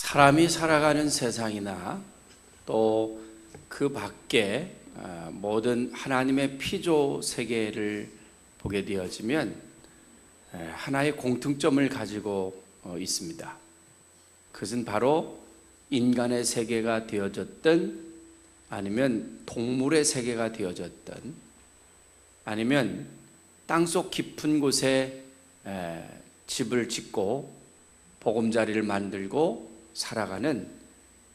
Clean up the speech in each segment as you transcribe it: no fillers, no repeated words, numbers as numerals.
사람이 살아가는 세상이나 또 그 밖에 모든 하나님의 피조 세계를 보게 되어지면 하나의 공통점을 가지고 있습니다. 그것은 바로 인간의 세계가 되어졌든 아니면 동물의 세계가 되어졌든 아니면 땅속 깊은 곳에 집을 짓고 보금자리를 만들고 살아가는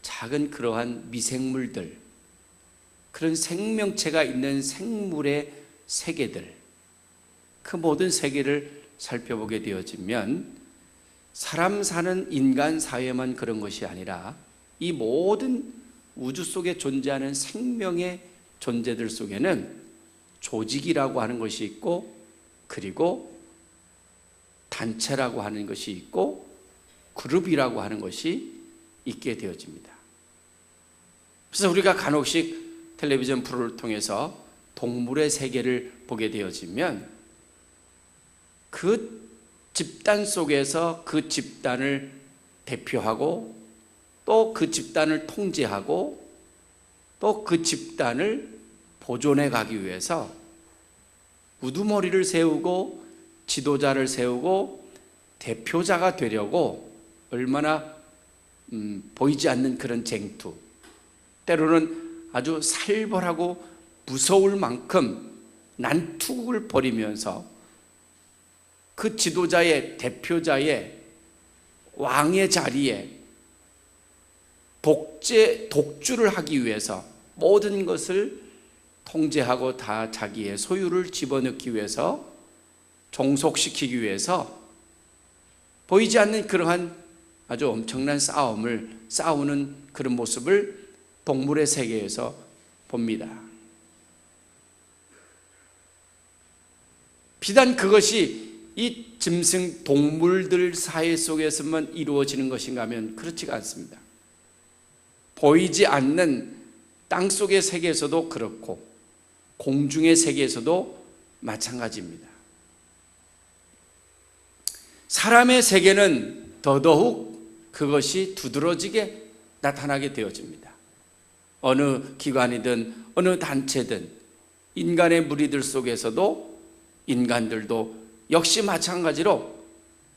작은 그러한 미생물들, 그런 생명체가 있는 생물의 세계들, 그 모든 세계를 살펴보게 되어지면 사람 사는 인간 사회만 그런 것이 아니라 이 모든 우주 속에 존재하는 생명의 존재들 속에는 조직이라고 하는 것이 있고, 그리고 단체라고 하는 것이 있고, 그룹이라고 하는 것이 있게 되어집니다. 그래서 우리가 간혹씩 텔레비전 프로를 통해서 동물의 세계를 보게 되어지면 그 집단 속에서 그 집단을 대표하고 또 그 집단을 통제하고 또 그 집단을 보존해 가기 위해서 우두머리를 세우고 지도자를 세우고 대표자가 되려고 얼마나 보이지 않는 그런 쟁투, 때로는 아주 살벌하고 무서울 만큼 난투극을 벌이면서 그 지도자의 대표자의 왕의 자리에 독주를 하기 위해서 모든 것을 통제하고 다 자기의 소유를 집어넣기 위해서, 종속시키기 위해서 보이지 않는 그러한 아주 엄청난 싸움을 싸우는 그런 모습을 동물의 세계에서 봅니다. 비단 그것이 이 짐승 동물들 사회 속에서만 이루어지는 것인가 하면 그렇지가 않습니다. 보이지 않는 땅속의 세계에서도 그렇고 공중의 세계에서도 마찬가지입니다. 사람의 세계는 더더욱 그것이 두드러지게 나타나게 되어집니다. 어느 기관이든 어느 단체든 인간의 무리들 속에서도 인간들도 역시 마찬가지로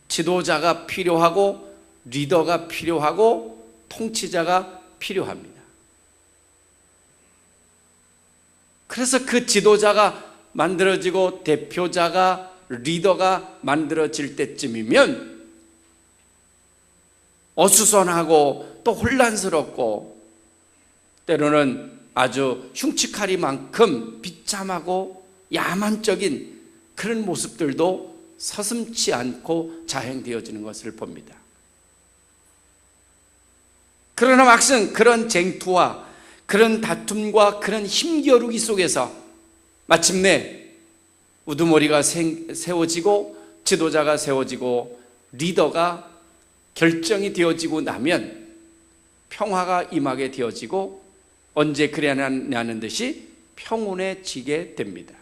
지도자가 필요하고 리더가 필요하고 통치자가 필요합니다. 그래서 그 지도자가 만들어지고 대표자가 리더가 만들어질 때쯤이면 어수선하고 또 혼란스럽고 때로는 아주 흉측하리만큼 비참하고 야만적인 그런 모습들도 서슴지 않고 자행되어지는 것을 봅니다. 그러나 막상 그런 쟁투와 그런 다툼과 그런 힘겨루기 속에서 마침내 우두머리가 세워지고 지도자가 세워지고 리더가 결정이 되어지고 나면 평화가 임하게 되어지고 언제 그래야 하는 듯이 평온해지게 됩니다.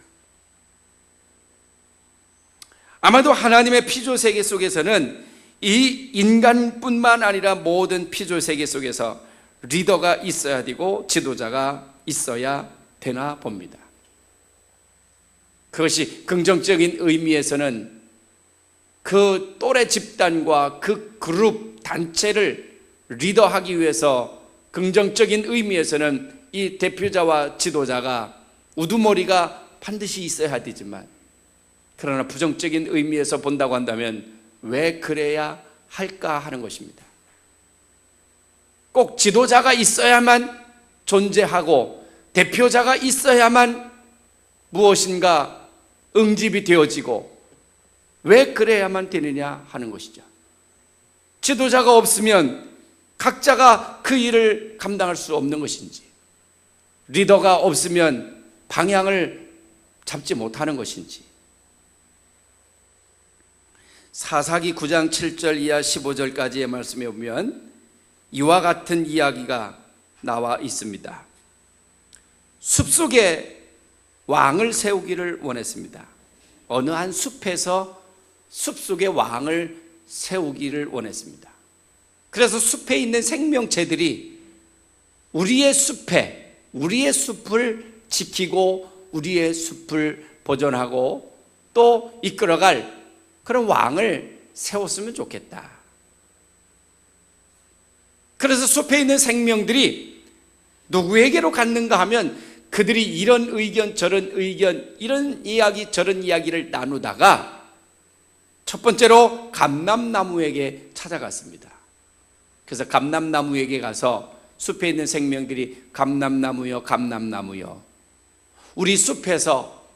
아마도 하나님의 피조세계 속에서는 이 인간뿐만 아니라 모든 피조세계 속에서 리더가 있어야 되고 지도자가 있어야 되나 봅니다. 그것이 긍정적인 의미에서는 그 또래 집단과 그 그룹 단체를 리더하기 위해서 긍정적인 의미에서는 이 대표자와 지도자가 우두머리가 반드시 있어야 되지만, 그러나 부정적인 의미에서 본다고 한다면 왜 그래야 할까 하는 것입니다. 꼭 지도자가 있어야만 존재하고 대표자가 있어야만 무엇인가 응집이 되어지고 왜 그래야만 되느냐 하는 것이죠. 지도자가 없으면 각자가 그 일을 감당할 수 없는 것인지, 리더가 없으면 방향을 잡지 못하는 것인지. 사사기 9장 7절 이하 15절까지의 말씀에 보면 이와 같은 이야기가 나와 있습니다. 숲속에 왕을 세우기를 원했습니다. 어느 한 숲에서 숲속에 왕을 세우기를 원했습니다. 그래서 숲에 있는 생명체들이 우리의 숲을 지키고 우리의 숲을 보존하고 또 이끌어갈 그런 왕을 세웠으면 좋겠다. 그래서 숲에 있는 생명들이 누구에게로 갔는가 하면 그들이 이런 의견 저런 의견, 이런 이야기 저런 이야기를 나누다가 첫 번째로 감람나무에게 찾아갔습니다. 그래서 감람나무에게 가서 숲에 있는 생명들이 감람나무여 감람나무여, 우리 숲에서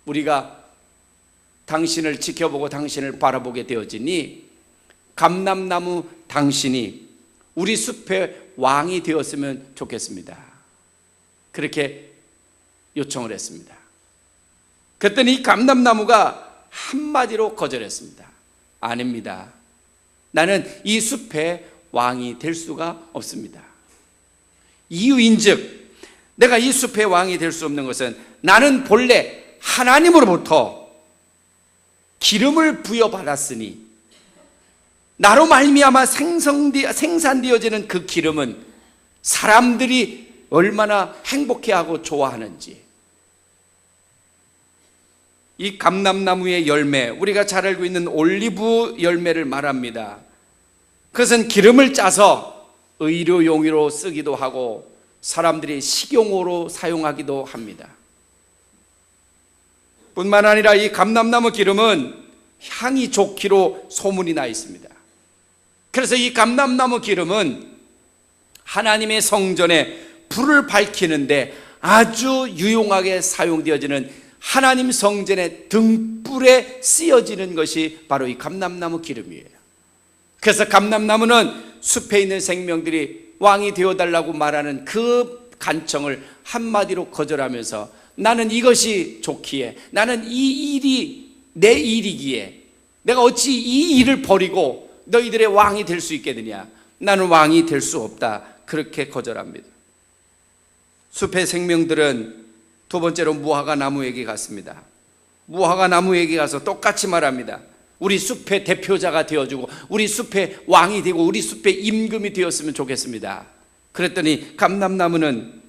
우리가 당신을 지켜보고 당신을 바라보게 되어지니 감람나무 당신이 우리 숲의 왕이 되었으면 좋겠습니다. 그렇게 요청을 했습니다. 그랬더니 이 감람나무가 한마디로 거절했습니다. 아닙니다. 나는 이 숲의 왕이 될 수가 없습니다. 이유인즉 내가 이 숲의 왕이 될 수 없는 것은 나는 본래 하나님으로부터 기름을 부여받았으니 나로 말미암아 생산되어지는 그 기름은 사람들이 얼마나 행복해하고 좋아하는지, 이 감람나무의 열매, 우리가 잘 알고 있는 올리브 열매를 말합니다. 그것은 기름을 짜서 의료용으로 쓰기도 하고 사람들이 식용으로 사용하기도 합니다. 뿐만 아니라 이 감람나무 기름은 향이 좋기로 소문이 나 있습니다. 그래서 이 감람나무 기름은 하나님의 성전에 불을 밝히는데 아주 유용하게 사용되어지는 하나님 성전의 등불에 쓰여지는 것이 바로 이 감람나무 기름이에요. 그래서 감람나무는 숲에 있는 생명들이 왕이 되어달라고 말하는 그 간청을 한마디로 거절하면서 나는 이것이 좋기에, 나는 이 일이 내 일이기에 내가 어찌 이 일을 버리고 너희들의 왕이 될 수 있겠느냐, 나는 왕이 될 수 없다, 그렇게 거절합니다. 숲의 생명들은 두 번째로 무화과 나무에게 갔습니다. 무화과 나무에게 가서 똑같이 말합니다. 우리 숲의 대표자가 되어주고 우리 숲의 왕이 되고 우리 숲의 임금이 되었으면 좋겠습니다. 그랬더니 감람나무는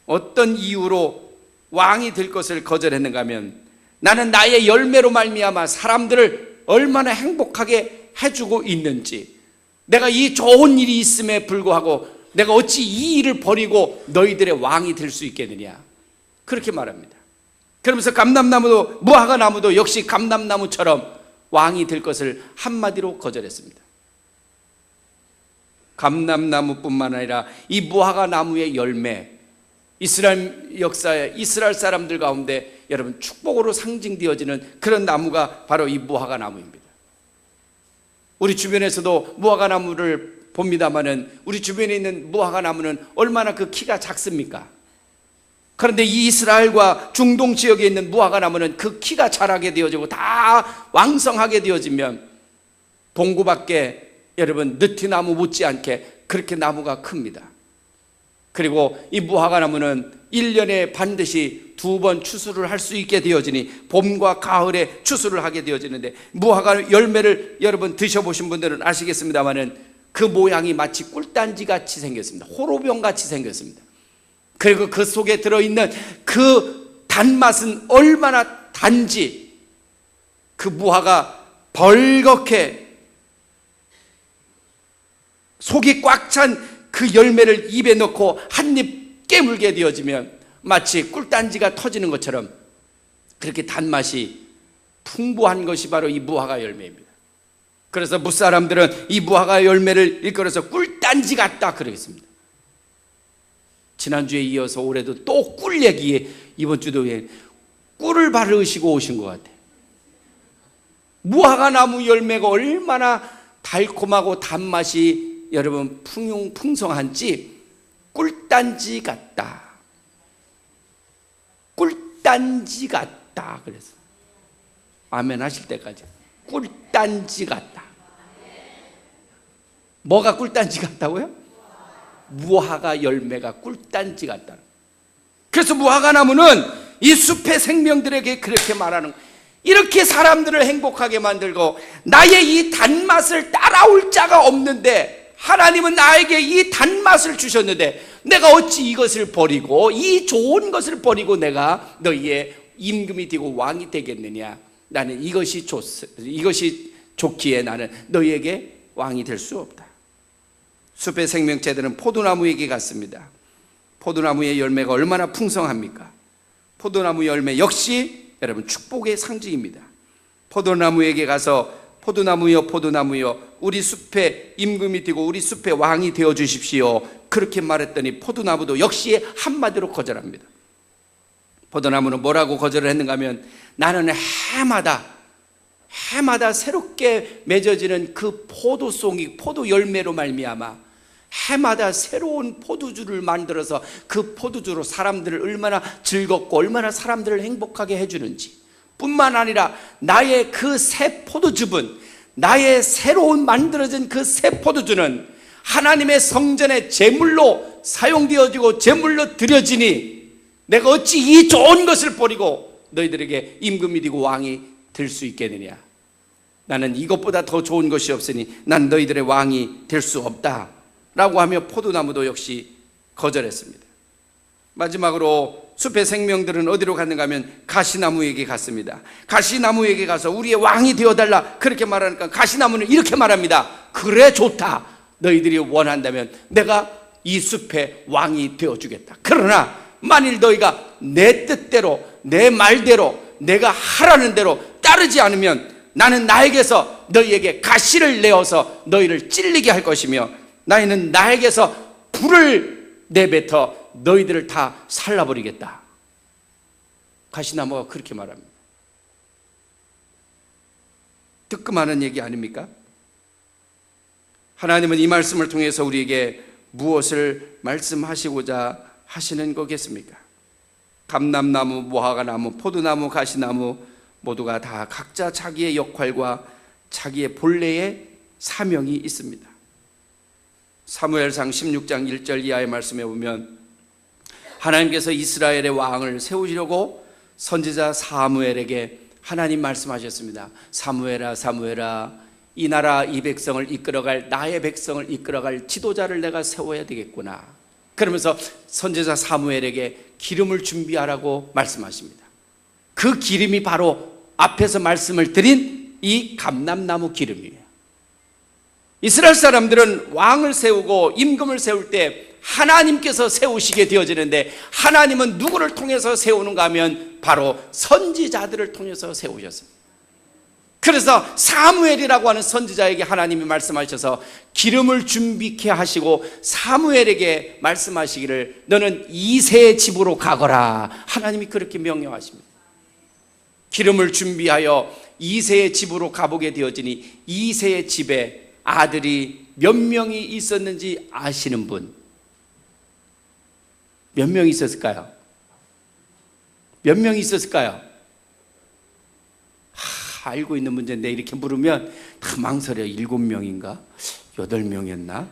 어떤 이유로 왕이 될 것을 거절했는가 하면 나는 나의 열매로 말미암아 사람들을 얼마나 행복하게 해주고 있는지, 내가 이 좋은 일이 있음에 불구하고 내가 어찌 이 일을 버리고 너희들의 왕이 될 수 있겠느냐, 그렇게 말합니다. 그러면서 감람나무도 무화과 나무도 역시 감람나무처럼 왕이 될 것을 한마디로 거절했습니다. 감람나무뿐만 아니라 이 무화과 나무의 열매, 이스라엘 역사에 이스라엘 사람들 가운데 여러분 축복으로 상징되어지는 그런 나무가 바로 이 무화과 나무입니다. 우리 주변에서도 무화과 나무를 봅니다마는 우리 주변에 있는 무화과 나무는 얼마나 그 키가 작습니까? 그런데 이 이스라엘과 중동 지역에 있는 무화과 나무는 그 키가 자라게 되어지고 다 왕성하게 되어지면 동구밖에 여러분 느티나무 못지않게 그렇게 나무가 큽니다. 그리고 이 무화과 나무는 1년에 반드시 2번 추수를 할 수 있게 되어지니 봄과 가을에 추수를 하게 되어지는데, 무화과 열매를 여러분 드셔보신 분들은 아시겠습니다마는 그 모양이 마치 꿀단지 같이 생겼습니다. 호로병 같이 생겼습니다. 그리고 그 속에 들어있는 그 단맛은 얼마나 단지, 그 무화과 벌겋게 속이 꽉 찬 그 열매를 입에 넣고 한 입 깨물게 되어지면 마치 꿀단지가 터지는 것처럼 그렇게 단맛이 풍부한 것이 바로 이 무화과 열매입니다. 그래서 무사람들은 이 무화과 열매를 일컬어서 꿀단지 같다 그러겠습니다. 지난주에 이어서 올해도 또 꿀 얘기에 이번 주도 꿀을 바르시고 오신 것 같아요. 무화과 나무 열매가 얼마나 달콤하고 단맛이 여러분 풍성한지 꿀단지 같다, 꿀단지 같다 그래서 아멘 하실 때까지 꿀단지 같다. 뭐가 꿀단지 같다고요? 무화과 열매가 꿀단지 같다. 그래서 무화과 나무는 이 숲의 생명들에게 그렇게 말하는 거예요. 이렇게 사람들을 행복하게 만들고 나의 이 단맛을 따라올 자가 없는데 하나님은 나에게 이 단맛을 주셨는데 내가 어찌 이것을 버리고 이 좋은 것을 버리고 내가 너희의 임금이 되고 왕이 되겠느냐. 나는 이것이 좋기에 나는 너희에게 왕이 될 수 없다. 숲의 생명체들은 포도나무에게 갔습니다. 포도나무의 열매가 얼마나 풍성합니까? 포도나무 열매 역시 여러분 축복의 상징입니다. 포도나무에게 가서 포도나무여 포도나무여 우리 숲의 임금이 되고 우리 숲의 왕이 되어 주십시오. 그렇게 말했더니 포도나무도 역시 한마디로 거절합니다. 포도나무는 뭐라고 거절을 했는가 하면 나는 해마다 새롭게 맺어지는 그 포도송이 포도 열매로 말미암아 해마다 새로운 포도주를 만들어서 그 포도주로 사람들을 얼마나 즐겁고 얼마나 사람들을 행복하게 해주는지 뿐만 아니라 나의 그 새 포도즙은 나의 새로운 만들어진 그 새 포도주는 하나님의 성전의 제물로 사용되어지고 제물로 드려지니 내가 어찌 이 좋은 것을 버리고 너희들에게 임금이 되고 왕이 될 수 있겠느냐. 나는 이것보다 더 좋은 것이 없으니 난 너희들의 왕이 될 수 없다 라고 하며 포도나무도 역시 거절했습니다. 마지막으로 숲의 생명들은 어디로 갔는가 하면 가시나무에게 갔습니다. 가시나무에게 가서 우리의 왕이 되어달라 그렇게 말하니까 가시나무는 이렇게 말합니다. 그래 좋다. 너희들이 원한다면 내가 이 숲의 왕이 되어주겠다. 그러나 만일 너희가 내 뜻대로 내 말대로 내가 하라는 대로 따르지 않으면 나는 나에게서 너희에게 가시를 내어서 너희를 찔리게 할 것이며 나는 나에게서 불을 내뱉어 너희들을 다 살라버리겠다. 가시나무가 그렇게 말합니다. 뜨끔하는 얘기 아닙니까? 하나님은 이 말씀을 통해서 우리에게 무엇을 말씀하시고자 하시는 거겠습니까? 감람나무, 무화과나무, 포도나무, 가시나무 모두가 다 각자 자기의 역할과 자기의 본래의 사명이 있습니다. 사무엘상 16장 1절 이하의 말씀에 보면 하나님께서 이스라엘의 왕을 세우시려고 선지자 사무엘에게 하나님 말씀하셨습니다. 사무엘아 사무엘아 이 나라 이 백성을 이끌어갈 나의 백성을 이끌어갈 지도자를 내가 세워야 되겠구나. 그러면서 선지자 사무엘에게 기름을 준비하라고 말씀하십니다. 그 기름이 바로 앞에서 말씀을 드린 이 감람나무 기름이에요. 이스라엘 사람들은 왕을 세우고 임금을 세울 때 하나님께서 세우시게 되어지는데 하나님은 누구를 통해서 세우는가 하면 바로 선지자들을 통해서 세우셨습니다. 그래서 사무엘이라고 하는 선지자에게 하나님이 말씀하셔서 기름을 준비케 하시고 사무엘에게 말씀하시기를 너는 이새의 집으로 가거라. 하나님이 그렇게 명령하십니다. 기름을 준비하여 이새의 집으로 가보게 되어지니 이새의 집에 아들이 몇 명이 있었는지 아시는 분? 몇 명이 있었을까요? 몇 명이 있었을까요? 알고 있는 문제인데 이렇게 물으면 다 망설여. 7명인가? 8명이었나?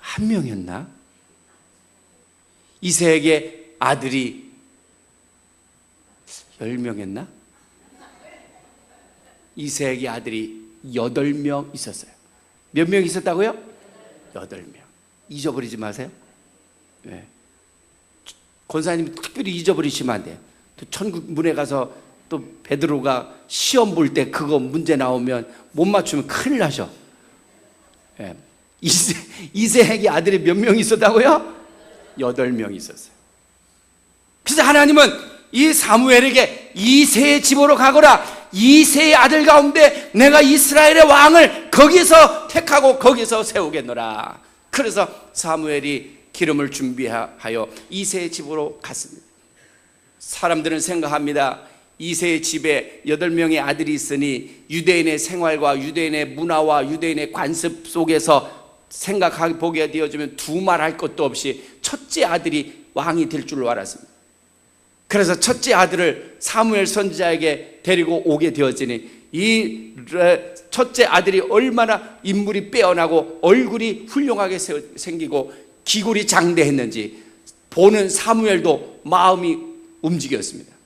1명이었나? 이새에게 아들이 10명이었나? 이새에게 아들이 8명 있었어요. 몇 명 있었다고요? 8명. 잊어버리지 마세요. 네. 권사님 특별히 잊어버리시면 안 돼요. 또 천국 문에 가서 또 베드로가 시험 볼 때 그거 문제 나오면 못 맞추면 큰일 나셔. 네. 이새에게 아들이 몇 명 있었다고요? 8명 있었어요. 그래서 하나님은 이 사무엘에게 이새의 집으로 가거라. 이새의 아들 가운데 내가 이스라엘의 왕을 거기서 택하고 거기서 세우겠노라. 그래서 사무엘이 기름을 준비하여 이새의 집으로 갔습니다. 사람들은 생각합니다. 이새의 집에 8명의 아들이 있으니 유대인의 생활과 유대인의 문화와 유대인의 관습 속에서 생각하게 되어지면 두말할 것도 없이 첫째 아들이 왕이 될 줄로 알았습니다. 그래서 첫째 아들을 사무엘 선지자에게 데리고 오게 되어지니 이 첫째 아들이 얼마나 인물이 빼어나고 얼굴이 훌륭하게 생기고 기골이 장대했는지 보는 사무엘도 마음이 움직였습니다.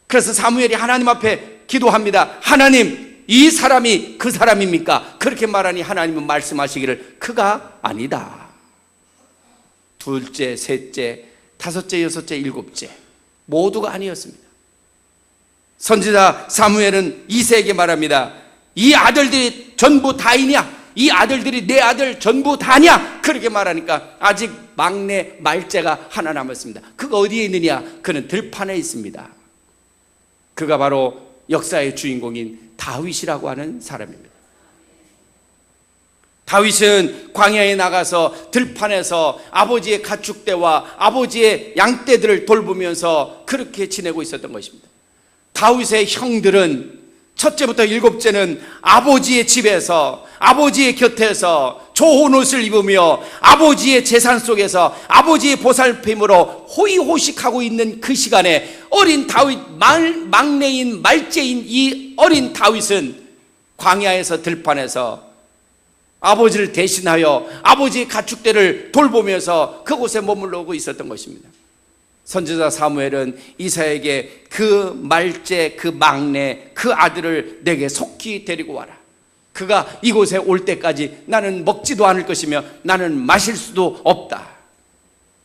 그래서 사무엘이 하나님 앞에 기도합니다. 하나님, 이 사람이 그 사람입니까? 그렇게 말하니 하나님은 말씀하시기를 그가 아니다. 둘째, 셋째, 다섯째, 여섯째, 일곱째 모두가 아니었습니다. 선지자 사무엘은 이새에게 말합니다. 이 아들들이 전부 다이냐? 이 아들들이 내 아들 전부 다냐? 그렇게 말하니까 아직 막내 말째가 하나 남았습니다. 그가 어디에 있느냐? 그는 들판에 있습니다. 그가 바로 역사의 주인공인 다윗이라고 하는 사람입니다. 다윗은 광야에 나가서 들판에서 아버지의 가축대와 아버지의 양떼들을 돌보면서 그렇게 지내고 있었던 것입니다. 다윗의 형들은 첫째부터 일곱째는 아버지의 집에서 아버지의 곁에서 좋은 옷을 입으며 아버지의 재산 속에서 아버지의 보살핌으로 호의호식하고 있는 그 시간에 어린 다윗, 막내인 말째인 이 어린 다윗은 광야에서 들판에서 아버지를 대신하여 아버지의 가축대를 돌보면서 그곳에 머물러오고 있었던 것입니다. 선지자 사무엘은 이사야에게 그 말째, 그 막내, 그 아들을 내게 속히 데리고 와라. 그가 이곳에 올 때까지 나는 먹지도 않을 것이며 나는 마실 수도 없다.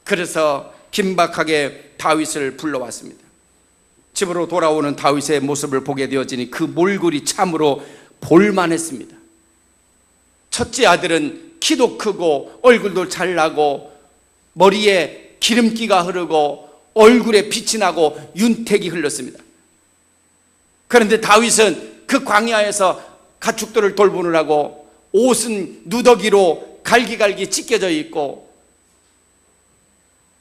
그래서 긴박하게 다윗을 불러왔습니다. 집으로 돌아오는 다윗의 모습을 보게 되어지니 그 몰골이 참으로 볼만했습니다. 첫째 아들은 키도 크고 얼굴도 잘나고 머리에 기름기가 흐르고 얼굴에 빛이 나고 윤택이 흘렀습니다. 그런데 다윗은 그 광야에서 가축들을 돌보느라고 옷은 누더기로 갈기갈기 찢겨져 있고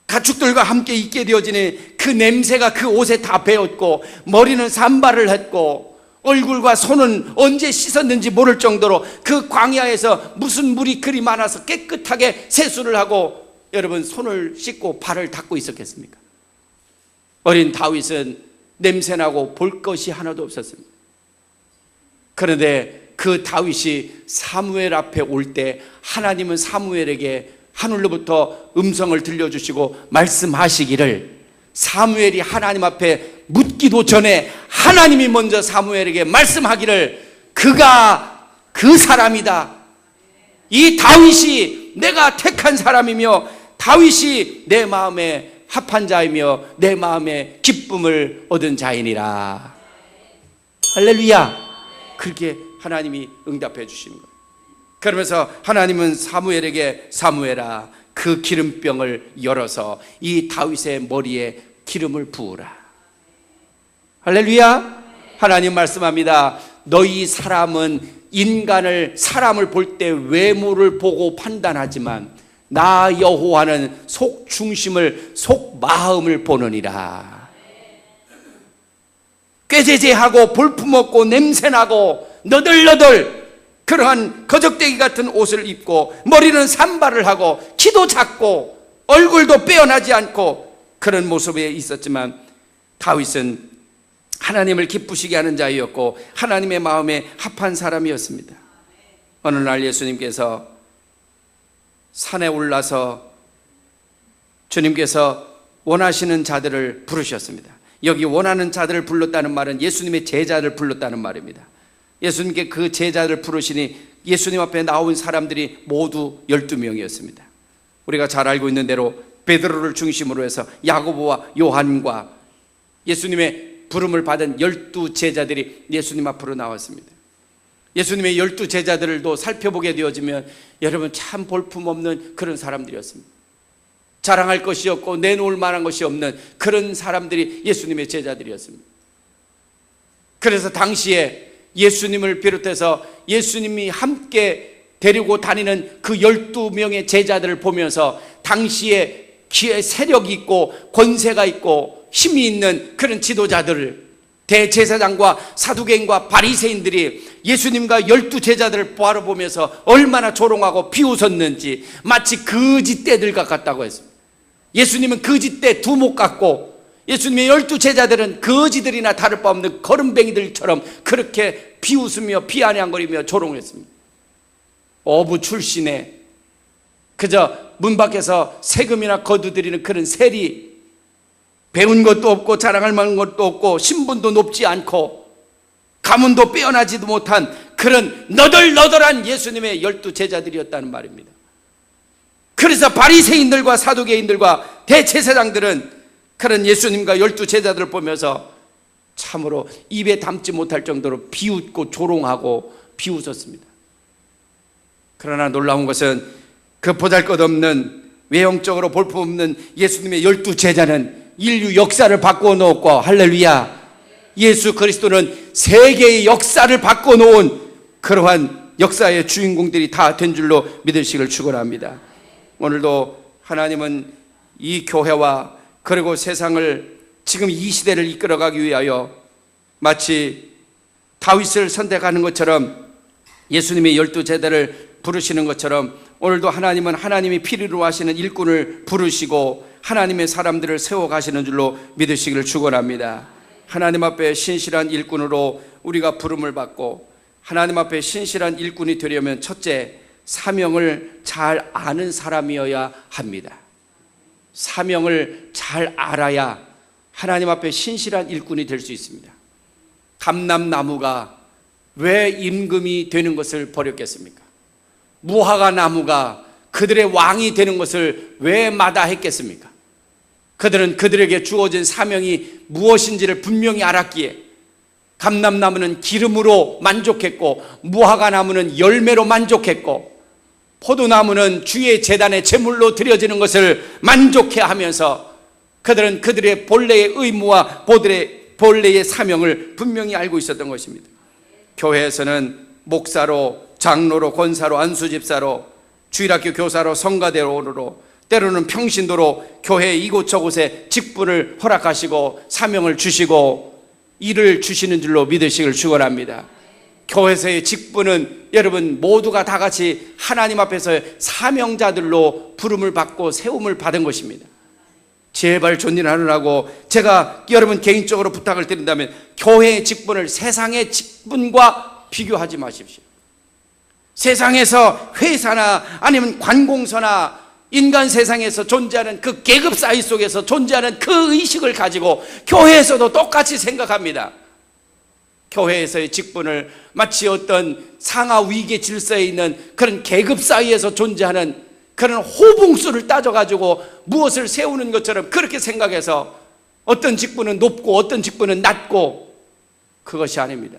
가축들과 함께 있게 되어지니 그 냄새가 그 옷에 다 배었고 머리는 산발을 했고 얼굴과 손은 언제 씻었는지 모를 정도로 그 광야에서 무슨 물이 그리 많아서 깨끗하게 세수를 하고 여러분 손을 씻고 발을 닦고 있었겠습니까? 어린 다윗은 냄새나고 볼 것이 하나도 없었습니다. 그런데 그 다윗이 사무엘 앞에 올 때 하나님은 사무엘에게 하늘로부터 음성을 들려주시고 말씀하시기를 사무엘이 하나님 앞에 묻기도 전에 하나님이 먼저 사무엘에게 말씀하기를 그가 그 사람이다. 이 다윗이 내가 택한 사람이며 다윗이 내 마음에 합한 자이며 내 마음에 기쁨을 얻은 자이니라. 할렐루야. 그렇게 하나님이 응답해 주시는 거예요. 그러면서 하나님은 사무엘에게 사무엘아 그 기름병을 열어서 이 다윗의 머리에 기름을 부으라. 할렐루야. 하나님 말씀합니다. 너희 사람은 사람을 볼 때 외모를 보고 판단하지만 나 여호와는 속 중심을 속 마음을 보느니라. 꾀죄죄하고 볼품없고 냄새나고 너덜너덜 그러한 거적대기 같은 옷을 입고 머리는 산발을 하고 키도 작고 얼굴도 빼어나지 않고 그런 모습에 있었지만 다윗은 하나님을 기쁘시게 하는 자였고 하나님의 마음에 합한 사람이었습니다. 어느 날 예수님께서 산에 올라서 주님께서 원하시는 자들을 부르셨습니다. 여기 원하는 자들을 불렀다는 말은 예수님의 제자를 불렀다는 말입니다. 예수님께 그 제자를 부르시니 예수님 앞에 나온 사람들이 모두 12명이었습니다. 우리가 잘 알고 있는 대로 베드로를 중심으로 해서 야고보와 요한과 예수님의 부름을 받은 12제자들이 예수님 앞으로 나왔습니다. 예수님의 12제자들도 살펴보게 되어지면 여러분 참 볼품없는 그런 사람들이었습니다. 자랑할 것이 없고 내놓을 만한 것이 없는 그런 사람들이 예수님의 제자들이었습니다. 그래서 당시에 예수님을 비롯해서 예수님이 함께 데리고 다니는 그 12명의 제자들을 보면서 당시에 기회 세력이 있고 권세가 있고 힘이 있는 그런 지도자들을 대제사장과 사두개인과 바리새인들이 예수님과 12제자들을 바라보면서 얼마나 조롱하고 비웃었는지 마치 거짓대들과 같다고 했습니다. 예수님은 거짓대 두목 같고 예수님의 12제자들은 거지들이나 다를 바 없는 거름뱅이들처럼 그렇게 비웃으며 비아냥거리며 조롱했습니다. 어부 출신에 그저 문 밖에서 세금이나 거두드리는 그런 세리, 배운 것도 없고 자랑할 만한 것도 없고 신분도 높지 않고 가문도 빼어나지도 못한 그런 너덜너덜한 예수님의 12 제자들이었다는 말입니다. 그래서 바리새인들과 사두개인들과 대제사장들은 그런 예수님과 12 제자들을 보면서 참으로 입에 담지 못할 정도로 비웃고 조롱하고 비웃었습니다. 그러나 놀라운 것은 그 보잘것없는 외형적으로 볼품없는 예수님의 12 제자는 인류 역사를 바꾸어 놓았고, 할렐루야, 예수 그리스도는 세계의 역사를 바꾸어 놓은 그러한 역사의 주인공들이 다 된 줄로 믿으시길 축원합니다. 오늘도 하나님은 이 교회와 그리고 세상을 지금 이 시대를 이끌어가기 위하여 마치 다윗을 선택하는 것처럼 예수님의 12 제자를 부르시는 것처럼 오늘도 하나님은 하나님이 필요로 하시는 일꾼을 부르시고 하나님의 사람들을 세워가시는 줄로 믿으시기를 축원합니다. 하나님 앞에 신실한 일꾼으로 우리가 부름을 받고 하나님 앞에 신실한 일꾼이 되려면 첫째, 사명을 잘 아는 사람이어야 합니다. 사명을 잘 알아야 하나님 앞에 신실한 일꾼이 될 수 있습니다. 감람나무가 왜 임금이 되는 것을 버렸겠습니까? 무화과 나무가 그들의 왕이 되는 것을 왜 마다했겠습니까? 그들은 그들에게 주어진 사명이 무엇인지를 분명히 알았기에 감람나무는 기름으로 만족했고 무화과 나무는 열매로 만족했고 포도나무는 주의 제단에 제물로 드려지는 것을 만족해하면서 그들은 그들의 본래의 의무와 본래의 사명을 분명히 알고 있었던 것입니다. 교회에서는 목사로, 장로로, 권사로, 안수집사로, 주일학교 교사로, 성가대로로, 때로는 평신도로 교회 이곳저곳에 직분을 허락하시고 사명을 주시고 일을 주시는 줄로 믿으시길 축원합니다. 교회에서의 직분은 여러분 모두가 다 같이 하나님 앞에서 사명자들로 부름을 받고 세움을 받은 것입니다. 제발 존인하느라고 제가 여러분 개인적으로 부탁을 드린다면 교회의 직분을 세상의 직분과 비교하지 마십시오. 세상에서 회사나 아니면 관공서나 인간 세상에서 존재하는 그 계급 사이 속에서 존재하는 그 의식을 가지고 교회에서도 똑같이 생각합니다. 교회에서의 직분을 마치 어떤 상하 위계 질서에 있는 그런 계급 사이에서 존재하는 그런 호봉수를 따져가지고 무엇을 세우는 것처럼 그렇게 생각해서 어떤 직분은 높고 어떤 직분은 낮고, 그것이 아닙니다.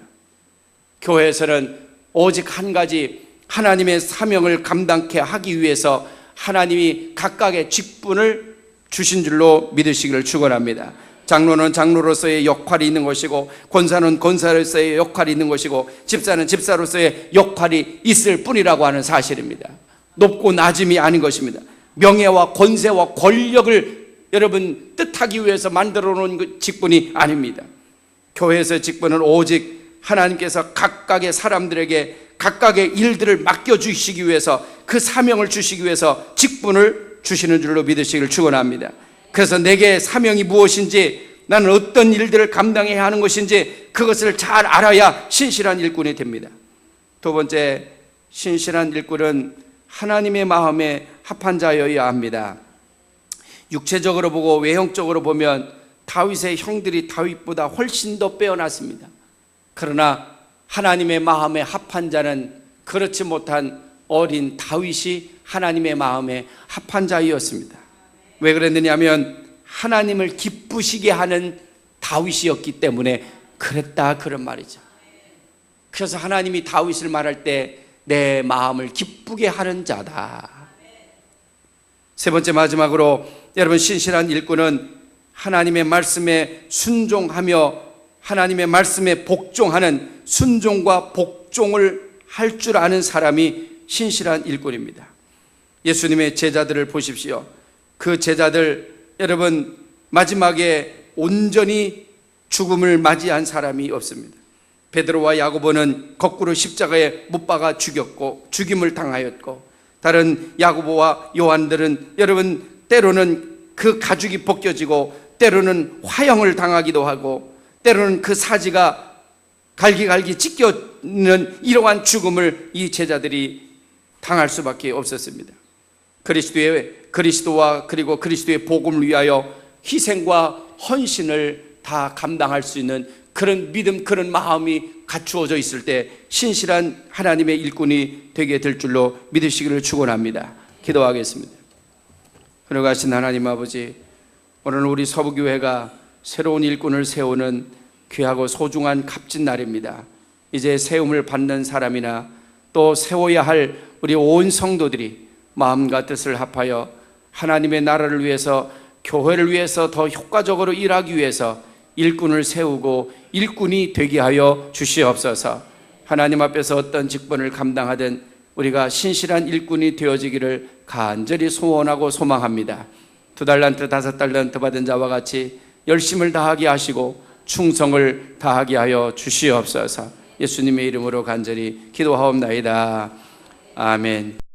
교회에서는 오직 한 가지 하나님의 사명을 감당케 하기 위해서 하나님이 각각의 직분을 주신 줄로 믿으시기를 축원합니다. 장로는 장로로서의 역할이 있는 것이고 권사는 권사로서의 역할이 있는 것이고 집사는 집사로서의 역할이 있을 뿐이라고 하는 사실입니다. 높고 낮음이 아닌 것입니다. 명예와 권세와 권력을 여러분 뜻하기 위해서 만들어 놓은 그 직분이 아닙니다. 교회에서의 직분은 오직 하나님께서 각각의 사람들에게 각각의 일들을 맡겨주시기 위해서 그 사명을 주시기 위해서 직분을 주시는 줄로 믿으시기를 축원합니다. 그래서 내게 사명이 무엇인지, 나는 어떤 일들을 감당해야 하는 것인지 그것을 잘 알아야 신실한 일꾼이 됩니다. 두 번째, 신실한 일꾼은 하나님의 마음에 합한 자여야 합니다. 육체적으로 보고 외형적으로 보면 다윗의 형들이 다윗보다 훨씬 더 빼어났습니다. 그러나 하나님의 마음에 합한 자는 그렇지 못한 어린 다윗이 하나님의 마음에 합한 자였습니다. 왜 그랬느냐면 하나님을 기쁘시게 하는 다윗이었기 때문에 그랬다, 그런 말이죠. 그래서 하나님이 다윗을 말할 때 내 마음을 기쁘게 하는 자다. 세 번째, 마지막으로 여러분, 신실한 일꾼은 하나님의 말씀에 순종하며 하나님의 말씀에 복종하는 순종과 복종을 할 줄 아는 사람이 신실한 일꾼입니다. 예수님의 제자들을 보십시오. 그 제자들, 여러분, 마지막에 온전히 죽음을 맞이한 사람이 없습니다. 베드로와 야고보는 거꾸로 십자가에 못 박아 죽였고 죽임을 당하였고, 다른 야고보와 요한들은 여러분 때로는 그 가죽이 벗겨지고 때로는 화형을 당하기도 하고 때로는 그 사지가 갈기갈기 찢겨는 이러한 죽음을 이 제자들이 당할 수밖에 없었습니다. 그리스도와 그리고 그리스도의 복음을 위하여 희생과 헌신을 다 감당할 수 있는 그런 믿음, 그런 마음이 갖추어져 있을 때 신실한 하나님의 일꾼이 되게 될 줄로 믿으시기를 축원합니다. 기도하겠습니다. 그러가신 하나님 아버지, 오늘 우리 서부교회가 새로운 일꾼을 세우는 귀하고 소중한 값진 날입니다. 이제 세움을 받는 사람이나 또 세워야 할 우리 온 성도들이 마음과 뜻을 합하여 하나님의 나라를 위해서, 교회를 위해서 더 효과적으로 일하기 위해서 일꾼을 세우고 일꾼이 되게 하여 주시옵소서. 하나님 앞에서 어떤 직분을 감당하든 우리가 신실한 일꾼이 되어지기를 간절히 소원하고 소망합니다. 2달란트 5달란트 받은 자와 같이 열심을 다하게 하시고 충성을 다하게 하여 주시옵소서. 예수님의 이름으로 간절히 기도하옵나이다. 아멘.